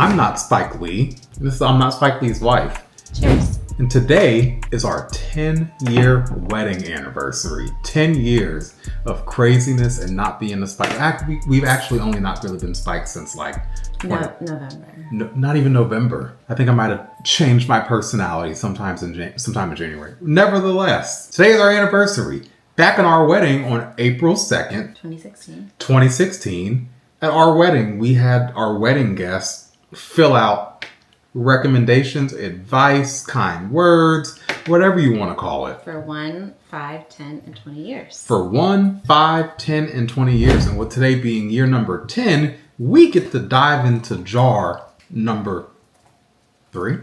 I'm not Spike Lee. I'm not Spike Lee's wife. Cheers. And today is our 10-year wedding anniversary. 10 years of craziness and not being a Spike. We've actually only not really been Spike since like November. Not even November. I think I might have changed my personality sometime in January. Nevertheless, today is our anniversary. Back in our wedding on April 2nd, 2016. At our wedding, we had our wedding guests fill out recommendations, advice, kind words, whatever you want to call it. For 1, 5, 10, and 20 years. For 1, 5, 10, and 20 years. And with today being year number 10, we get to dive into jar number 3.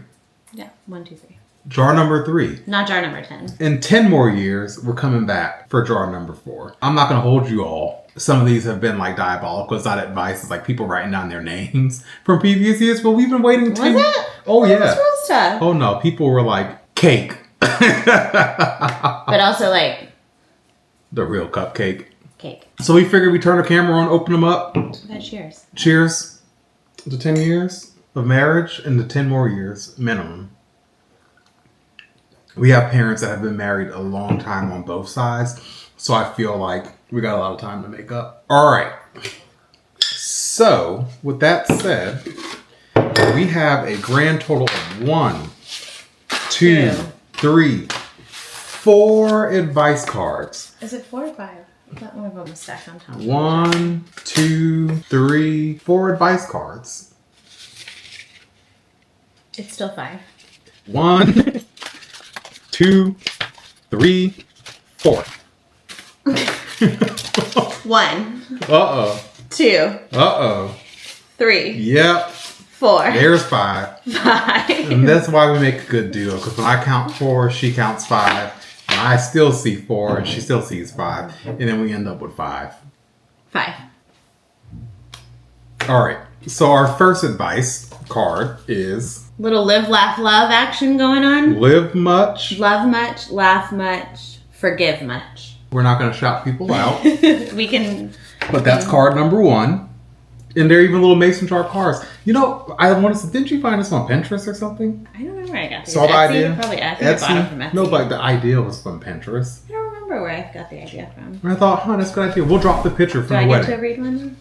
Yeah, 1, 2, 3. Jar number 3. Not jar number 10. In 10 more years, we're coming back for jar number 4. I'm not going to hold you all. Some of these have been like diabolical. It's not advice. It's like people writing down their names from previous years. But we've been waiting 10. Was it? Oh, yeah. That's real stuff. Oh, no. People were like, cake. But also like... The real cupcake. Cake. So we figured we'd turn the camera on, open them up. Okay, cheers. Cheers to 10 years of marriage and to 10 more years minimum. We have parents that have been married a long time on both sides. So I feel like we got a lot of time to make up. All right. So with that said, we have a grand total of 1, 2, 3, 4 advice cards. Is it 4 or 5? I thought one of them was stacked on top. 1, 2, 3, 4 advice cards. It's still 5. 1, 2, 3, 4. 1, Uh-oh. 2, Uh-oh. 3, Yep. 4, There's 5. 5. And that's why we make a good duo. Because when I count 4, she counts 5. And I still see 4 and she still sees 5. And then we end up with 5. 5. All right. So our first advice card is... Little live, laugh, love action going on. Live much. Love much, laugh much, forgive much. We're not going to shout people out. We can... But that's card number 1. And they're even little mason jar cards. You know, I want to. Didn't you find this on Pinterest or something? I don't know where I got these. Saw the Etsy? idea? Probably Etsy. I bought them from Etsy. No, but the idea was from Pinterest. I don't remember where I got the idea from. And I thought, that's a good idea. We'll drop the picture Do from I the get wedding. to read one?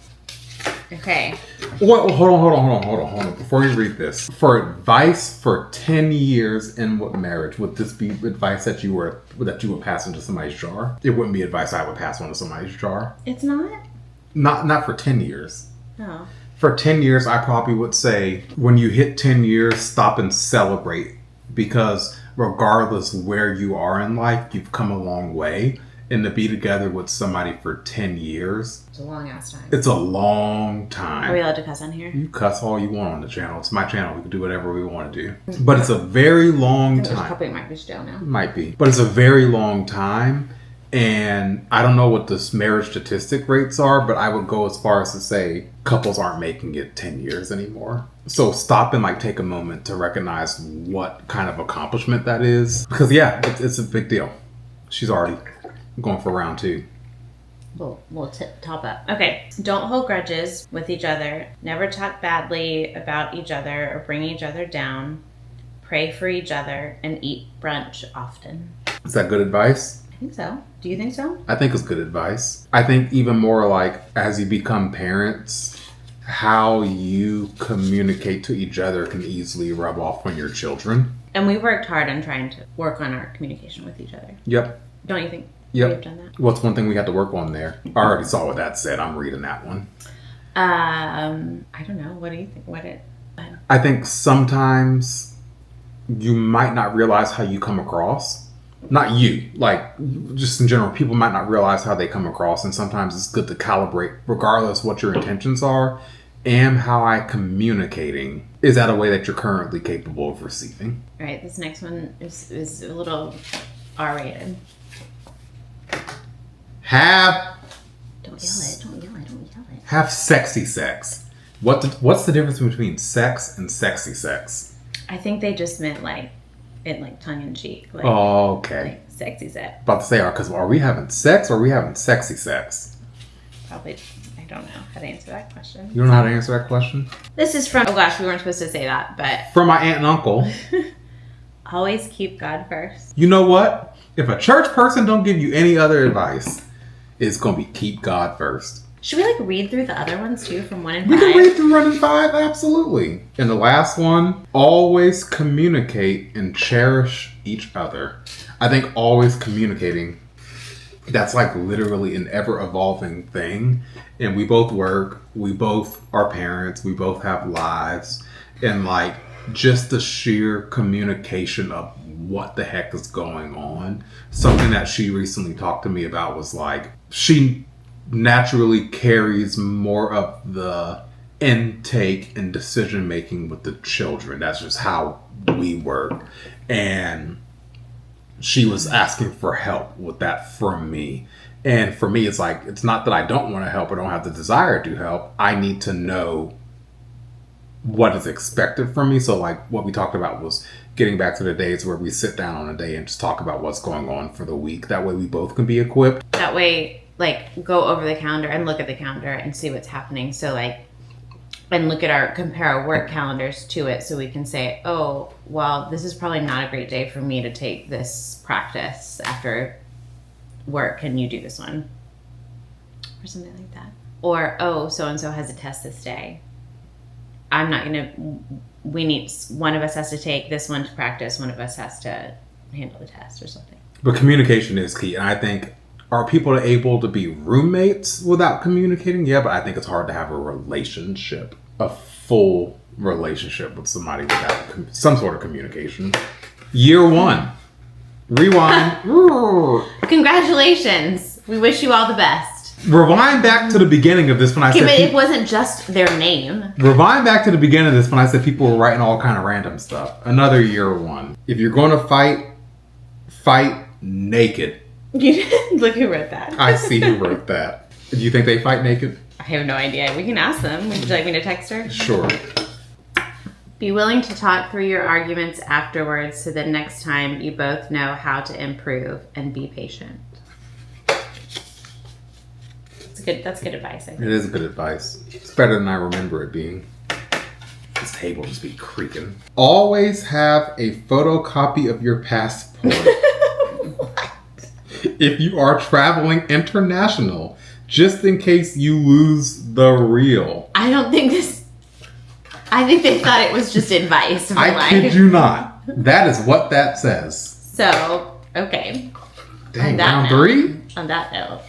Okay. What? Hold on. Before you read this, for advice for 10 years in marriage, would this be advice that you would pass into somebody's jar? It wouldn't be advice I would pass on to somebody's jar. It's not? Not for 10 years. No. For 10 years, I probably would say when you hit 10 years, stop and celebrate. Because regardless where you are in life, you've come a long way. And to be together with somebody for 10 years. It's a long ass time. It's a long time. Are we allowed to cuss on here? You cuss all you want on the channel. It's my channel. We can do whatever we want to do. But it's a very long There's time. probably might be still now. Might be. But it's a very long time. And I don't know what the marriage statistic rates are, but I would go as far as to say couples aren't making it 10 years anymore. So stop and take a moment to recognize what kind of accomplishment that is. Because it's a big deal. She's already going for round 2. We'll top up. Okay. Don't hold grudges with each other. Never talk badly about each other or bring each other down. Pray for each other and eat brunch often. Is that good advice? I think so. Do you think so? I think it's good advice. I think even more like as you become parents, how you communicate to each other can easily rub off on your children. And we worked hard on trying to work on our communication with each other. Yep. Don't you think? Yep. We've done that? What's one thing we had to work on there? I already saw what that said. I'm reading that one. I don't know. What do you think? I think sometimes you might not realize how you come across. Not you, just in general, people might not realize how they come across, and sometimes it's good to calibrate, regardless what your intentions are, am I communicating? Is that a way that you're currently capable of receiving? All right, this next one is a little R-rated. Don't yell it. Have sexy sex. What's the difference between sex and sexy sex? I think they just meant tongue in cheek. Okay. Sexy sex. About to say, because are we having sex or are we having sexy sex? Probably, I don't know how to answer that question. You don't know how to answer that question? This is from, oh gosh, we weren't supposed to say that, but. From my aunt and uncle. Always keep God first. You know what? If a church person don't give you any other advice, it's going to be keep God first. Should we like read through the other ones too from 1 and 5? We can read through 1 and 5, absolutely. And the last one, always communicate and cherish each other. I think always communicating, that's like literally an ever-evolving thing. And we both work, we both are parents, we both have lives. And like just the sheer communication of what the heck is going on. Something that she recently talked to me about was like, she naturally carries more of the intake and decision making with the children. That's just how we work. And she was asking for help with that from me. And for me, it's like, it's not that I don't want to help or don't have the desire to help. I need to know what is expected from me. So like what we talked about was getting back to the days where we sit down on a day and just talk about what's going on for the week. That way we both can be equipped. That way, like, go over the calendar and look at the calendar and see what's happening. So like, and compare our work calendars to it so we can say, oh, well, this is probably not a great day for me to take this practice after work. Can you do this one? Or something like that. Or, oh, so-and-so has a test this day. I'm not going to, one of us has to take this one to practice. One of us has to handle the test or something. But communication is key. And I think, are people able to be roommates without communicating? Yeah, but I think it's hard to have a relationship, a full relationship with somebody without some sort of communication. Year 1. Rewind. Congratulations. We wish you all the best. Rewind back to the beginning of this when I said... But it wasn't just their name. Rewind back to the beginning of this when I said people were writing all kind of random stuff. Another year 1. If you're going to fight naked. Look who wrote that. I see who wrote that. Do you think they fight naked? I have no idea. We can ask them. Would you like me to text her? Sure. Be willing to talk through your arguments afterwards so that next time you both know how to improve, and be patient. That's good advice, I think. It is good advice. It's better than I remember it being. This table just be creaking. Always have a photocopy of your passport. If you are traveling international, just in case you lose the real. I think they thought it was just advice. I kid you not. That is what that says. So, okay. Dang, round 3? On that note,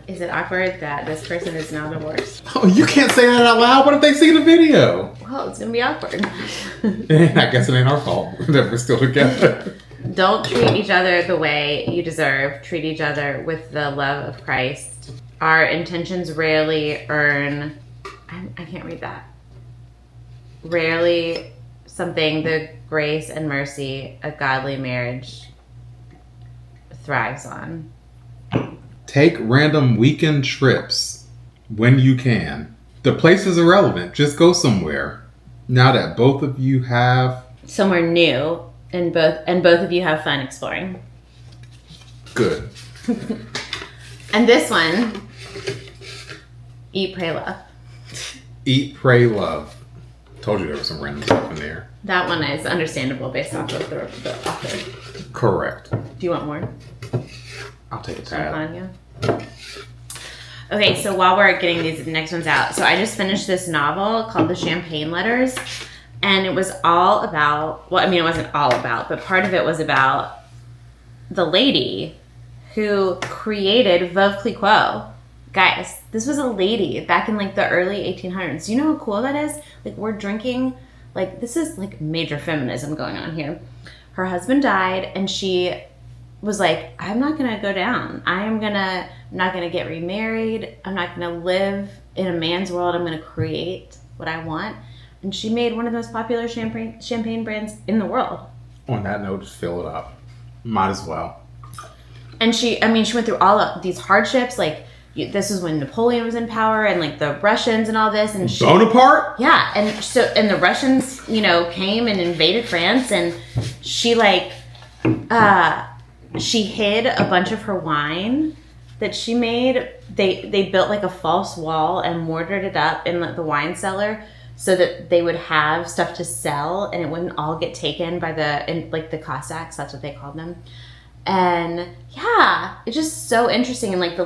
is it awkward that this person is now divorced? Oh, you can't say that out loud. What if they see the video? Well, it's going to be awkward. I guess it ain't our fault that we're still together. Don't treat each other the way you deserve. Treat each other with the love of Christ. Our intentions rarely earn... I can't read that. Rarely something the grace and mercy a godly marriage thrives on. Take random weekend trips when you can. The place is irrelevant. Just go somewhere. Now that both of you have... somewhere new, and both of you have fun exploring. Good. And this one, eat, pray, love. Eat, pray, love. Told you there was some random stuff in there. That one is understandable based off of the author. Correct. Do you want more? I'll take a tab. Okay, so while we're getting these next ones out, so I just finished this novel called The Champagne Letters, and it was all about, well, I mean, it wasn't all about, but part of it was about the lady who created Veuve Clicquot. Guys, this was a lady back in like the early 1800s. Do you know how cool that is? Like, we're drinking, like, this is like major feminism going on here. Her husband died, and she was like, I'm not going to go down. I'm not going to get remarried. I'm not going to live in a man's world. I'm going to create what I want. And she made one of the most popular champagne brands in the world. On that note, just fill it up. Might as well. And she went through all of these hardships. Like, this is when Napoleon was in power, and like the Russians and all this. And Bonaparte? Yeah. And the Russians, came and invaded France, and she she hid a bunch of her wine that she made. They built like a false wall and mortared it up in the wine cellar so that they would have stuff to sell and it wouldn't all get taken by the Cossacks. That's what they called them. And yeah, it's just so interesting. And like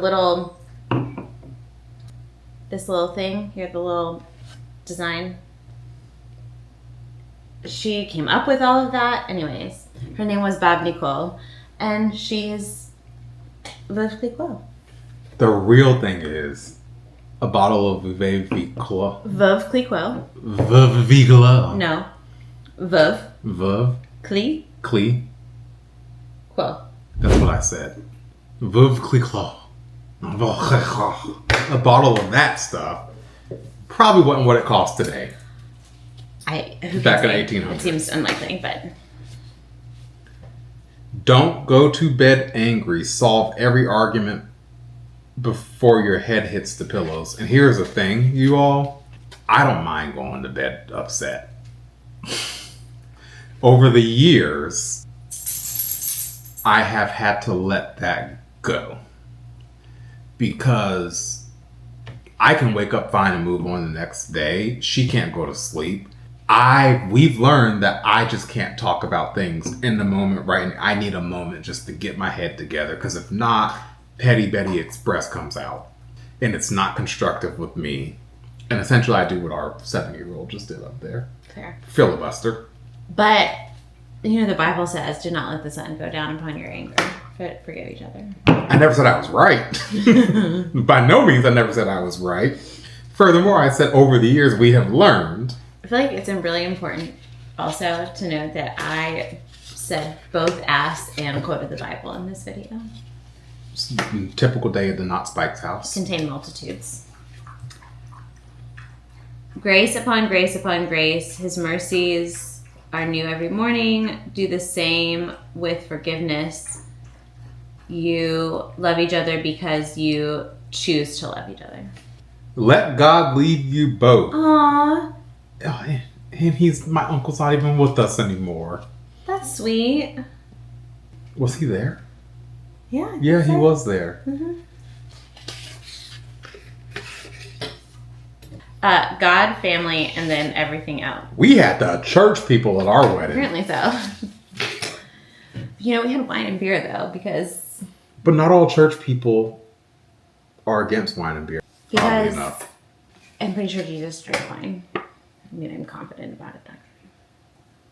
this little thing here, the little design. She came up with all of that. Anyways, her name was Bab Nicole, and she's Veuve Clicquot. The real thing is a bottle of Veuve Clicquot. Veuve Clicquot. Veuve Clicquot. No. Veuve. Veuve. Clicquot. That's what I said. Veuve Clicquot. A bottle of that stuff probably wasn't what it costs today. Back in 1800. It seems unlikely, but... Don't go to bed angry. Solve every argument before your head hits the pillows. And here's the thing, you all. I don't mind going to bed upset. Over the years, I have had to let that go. Because I can wake up fine and move on the next day. She can't go to sleep. We've learned that I just can't talk about things in the moment, right? And I need a moment just to get my head together. Because if not, Petty Betty Express comes out. And it's not constructive with me. And essentially I do what our 7-year-old just did up there. Fair. Filibuster. But, the Bible says, do not let the sun go down upon your anger. But forgive each other. I never said I was right. By no means I never said I was right. Furthermore, I said over the years we have learned. I feel like it's really important also to note that I said both asked and quoted the Bible in this video. Typical day at the Not Spike's house. Contain multitudes. Grace upon grace upon grace. His mercies are new every morning. Do the same with forgiveness. You love each other because you choose to love each other. Let God lead you both. Aww. Oh, and my uncle's not even with us anymore. That's sweet. Was he there? Yeah. Yeah, he was there. Mm-hmm. God, family, and then everything else. We had the church people at our wedding. Apparently so. We had wine and beer though, because... But not all church people are against wine and beer. Oddly enough. I'm pretty sure Jesus drank wine. I'm confident about it.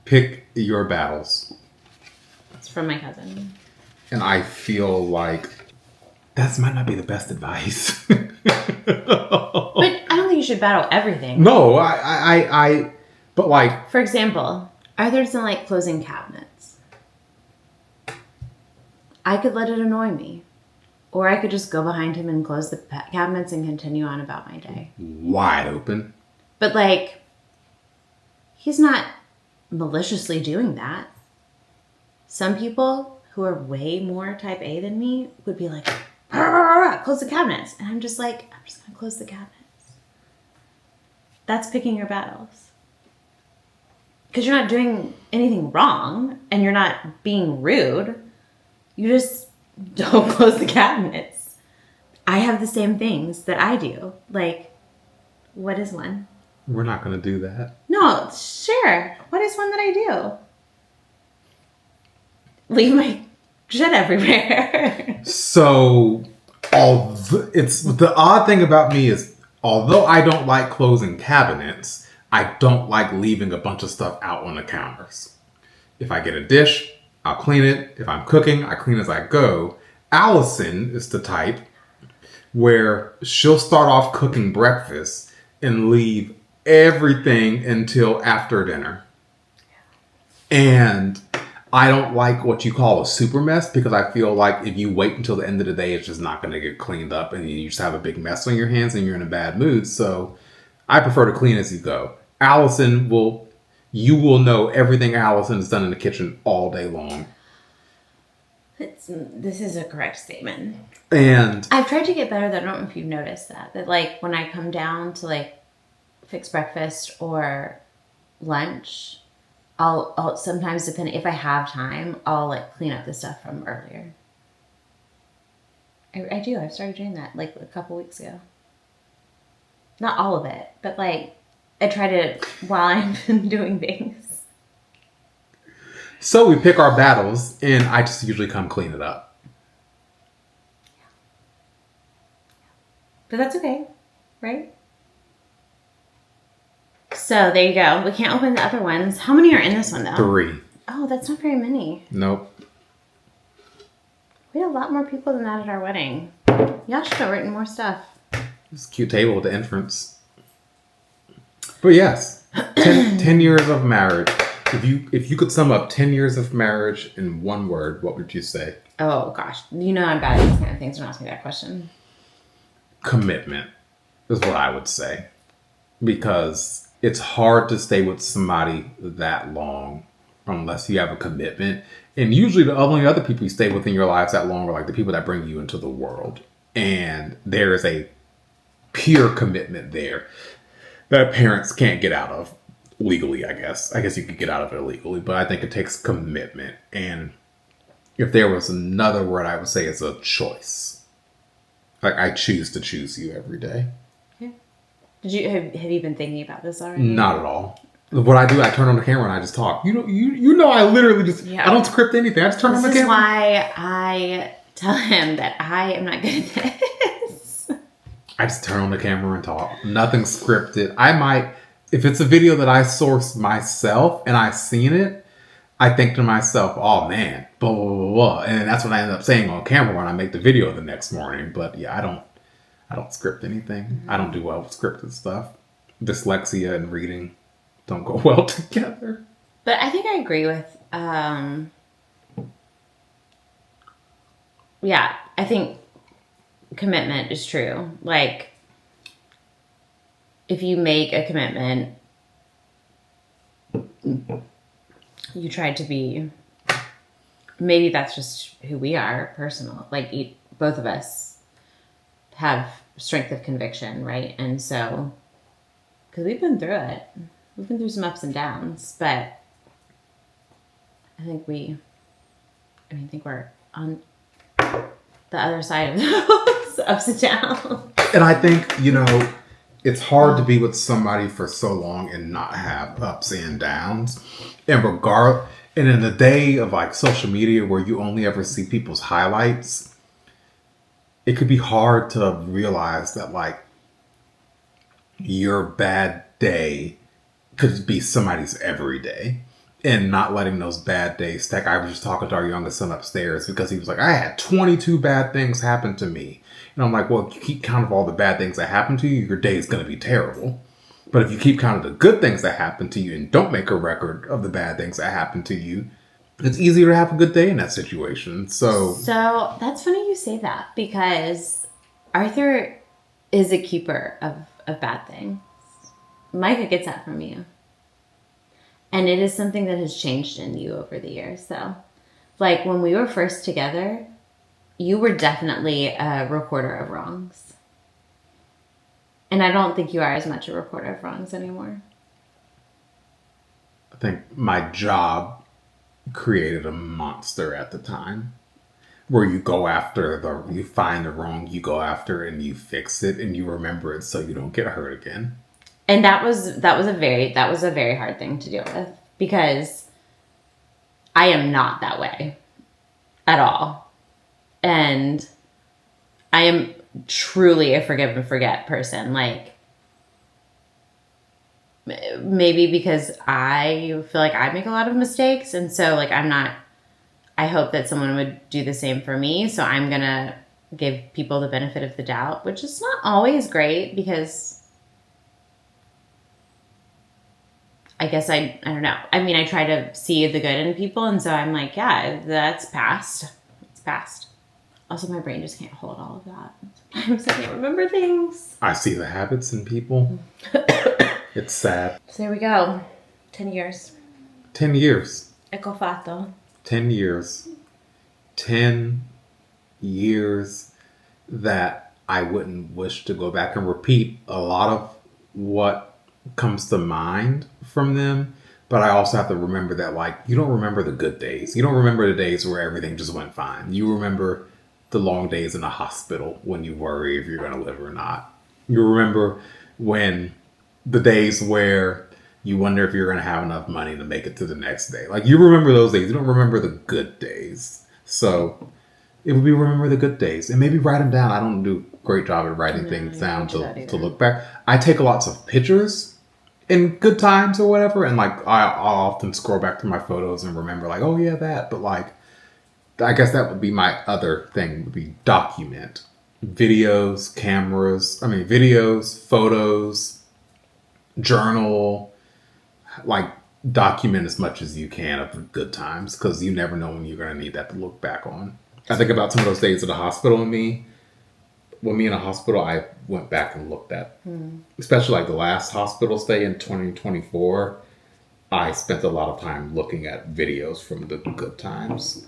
Pick your battles. It's from my cousin. And I feel like that might not be the best advice. But I don't think you should battle everything. No, but like... For example, Arthur doesn't like closing cabinets. I could let it annoy me. Or I could just go behind him and close the cabinets and continue on about my day. Wide open. But he's not maliciously doing that. Some people who are way more type A than me would be like, rah, rah, rah, close the cabinets. And I'm just like, I'm just going to close the cabinets. That's picking your battles. Because you're not doing anything wrong and you're not being rude. You just don't close the cabinets. I have the same things that I do. What is one? We're not going to do that. No, sure. What is one that I do? Leave my shit everywhere. So, it's the odd thing about me is, although I don't like closing cabinets, I don't like leaving a bunch of stuff out on the counters. If I get a dish, I'll clean it. If I'm cooking, I clean as I go. Allison is the type where she'll start off cooking breakfast and leave everything until after dinner. And I don't like what you call a super mess because I feel like if you wait until the end of the day, it's just not going to get cleaned up and you just have a big mess on your hands and you're in a bad mood. So I prefer to clean as you go. You will know everything Allison has done in the kitchen all day long. This is a correct statement. And I've tried to get better. I don't know if you've noticed that when I come down to fix breakfast or lunch, I'll sometimes, depending if I have time, I'll clean up the stuff from earlier. I do. I've started doing that like a couple weeks ago. Not all of it, but like I try to while I'm doing things. So we pick our battles, and I just usually come clean it up. But that's okay, right? So there you go. We can't open the other ones. How many are in this one though? 3. Oh, that's not very many. Nope. We had a lot more people than that at our wedding. Y'all should have written more stuff. It's a cute table at the entrance. But yes, 10 years of marriage. If you could sum up 10 years of marriage in one word, what would you say? Oh gosh, you know I'm bad at these kind of things. Don't ask me that question. Commitment is what I would say, because it's hard to stay with somebody that long unless you have a commitment. And usually the only other people you stay with in your lives that long are like the people that bring you into the world. And there is a pure commitment there that parents can't get out of legally, I guess. I guess you could get out of it illegally, but I think it takes commitment. And if there was another word, I would say it's a choice. Like, I choose to choose you every day. Okay. Did you have you been thinking about this already? Not at all. What I do, I turn on the camera and I just talk. You know, I literally just, I don't script anything. I just turn on the camera. This is why I tell him that I am not good at this. I just turn on the camera and talk. Nothing scripted. I might, if it's a video that I source myself and I've seen it, I think to myself, oh man, blah, blah, blah, blah. And that's what I end up saying on camera when I make the video the next morning. But yeah, I don't script anything. Mm-hmm. I don't do well with scripted stuff. Dyslexia and reading don't go well together. But I think I agree with, yeah, I think commitment is true. Like, if you make a commitment, you try to be, maybe that's just who we are, personal. Like, both of us have strength of conviction, right? And so, because we've been through it. We've been through some ups and downs, but I think we're on the other side of those ups and downs. And I think, it's hard to be with somebody for so long and not have ups and downs. And in the day of like social media where you only ever see people's highlights, it could be hard to realize that like your bad day could be somebody's every day, and not letting those bad days stack. I was just talking to our youngest son upstairs because he was like, I had 22 bad things happen to me. And I'm like, well, if you keep count of all the bad things that happen to you, your day is going to be terrible. But if you keep count of the good things that happen to you and don't make a record of the bad things that happen to you, it's easier to have a good day in that situation. So that's funny you say that, because Arthur is a keeper of bad things. Micah gets that from you. And it is something that has changed in you over the years. So, like, when we were first together, you were definitely a reporter of wrongs. And I don't think you are as much a reporter of wrongs anymore. I think my job created a monster at the time, where you go after you find the wrong, you go after it and you fix it and you remember it so you don't get hurt again. And that was a very hard thing to deal with, because I am not that way at all. And I am truly a forgive and forget person. Like, maybe because I feel like I make a lot of mistakes. And so like, I hope that someone would do the same for me. So I'm going to give people the benefit of the doubt, which is not always great, because I guess I don't know. I mean, I try to see the good in people. And so I'm like, yeah, that's past. It's past. Also, my brain just can't hold all of that. Sometimes I can't remember things. I see the habits in people. It's sad. So there we go. 10 years. 10 years. Ecco fatto. 10 years. 10 years that I wouldn't wish to go back and repeat a lot of what comes to mind from them, but I also have to remember that, like, you don't remember the good days. You don't remember the days where everything just went fine. You remember the long days in the hospital when you worry if you're going to live or not. You remember when the days where you wonder if you're going to have enough money to make it to the next day. Like, you remember those days. You don't remember the good days. So it would be remember the good days and maybe write them down. I don't do a great job at writing things down to look back. I take lots of pictures in good times or whatever. And like, I'll often scroll back through my photos and remember like, oh yeah, that. But like, I guess that would be my other thing, would be document. Videos, photos, journal, like document as much as you can of the good times, because you never know when you're going to need that to look back on. I think about some of those days at the hospital and me in a hospital, I went back and looked at, especially like the last hospital stay in 2024, I spent a lot of time looking at videos from the good times.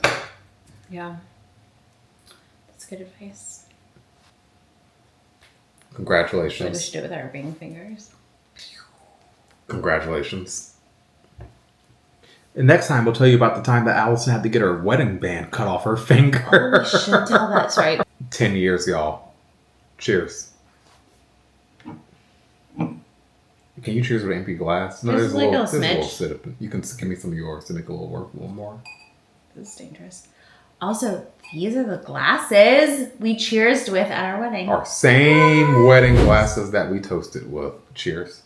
Yeah. That's good advice. Congratulations. Like we should do it with our ring fingers. Congratulations. And next time we'll tell you about the time that Allison had to get her wedding band cut off her finger. Oh, we should tell that story. 10 years, y'all. Cheers. Can you cheers with empty glass? No, there's a little sip. You can give me some of yours to make a little work a little more. This is dangerous. Also, these are the glasses we cheersed with at our wedding. Our same wedding glasses that we toasted with. Cheers.